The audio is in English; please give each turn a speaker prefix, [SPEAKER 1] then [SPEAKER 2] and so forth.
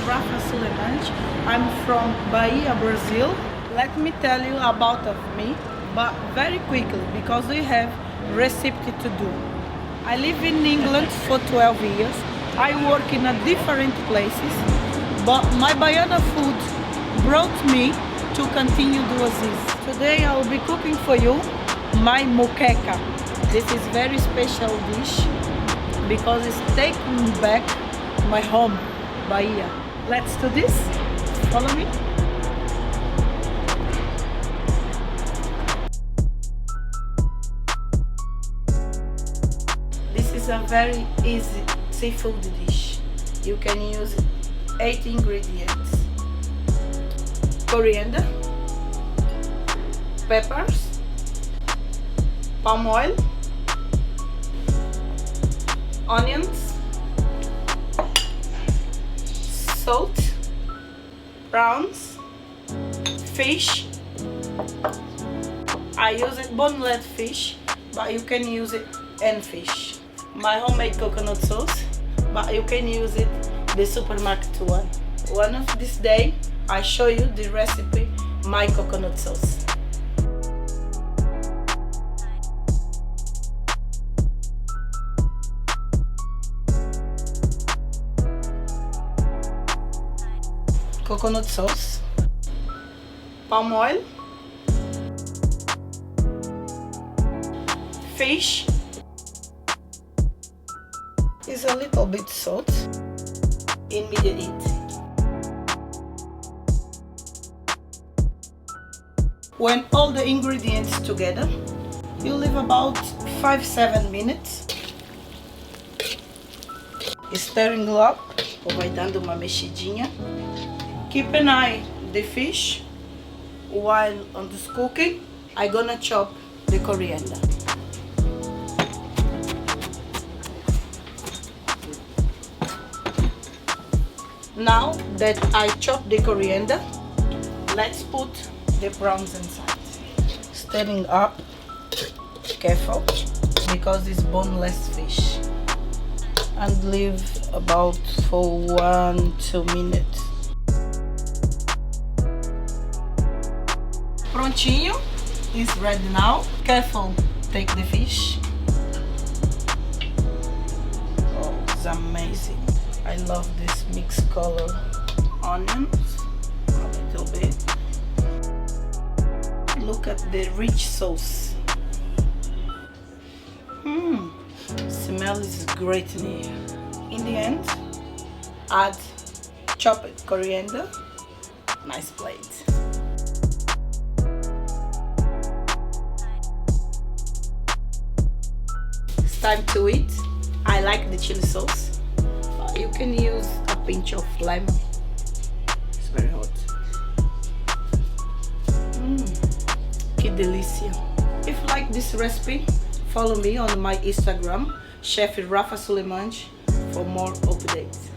[SPEAKER 1] Rafa Sulemange. I'm from Bahia, Brazil. Let me tell you about of me, but very quickly because we have recipe to do. I live in England for 12 years. I work in a different places, but my Baiana food brought me to Cantinho do Aziz. Today I will be cooking for you my moqueca. This is very special dish because it's taking me back my home, Bahia. Let's do this. Follow me. This is a very easy seafood dish. You can use 8 ingredients: coriander, peppers, palm oil, onions, salt, prawns, fish. I use it boneless fish, but you can use it any fish. My homemade coconut sauce, but you can use it the supermarket one. One of this day I show you the recipe my coconut sauce. Coconut sauce, palm oil, fish, is a little bit salt in medium heat. When all the ingredients together, you leave about 5-7 minutes. Stirring up, ou vai dando uma mexidinha. Keep an eye the fish while on this cooking. I'm gonna chop the coriander. Now that I chop the coriander, let's put the prawns inside. Stirring up, careful, because it's boneless fish. And leave about for 1-2 minutes. Prontinho, is ready now. Careful, take the fish. Oh, it's amazing. I love this mixed color onions, a little bit. Look at the rich sauce. Smell is great in here. In the end, add chopped coriander. Nice plate. It's time to eat. I like the chili sauce. You can use a pinch of lemon. It's very hot. Que delícia. If you like this recipe, follow me on my Instagram, Chef Rafa Sulemange, for more updates.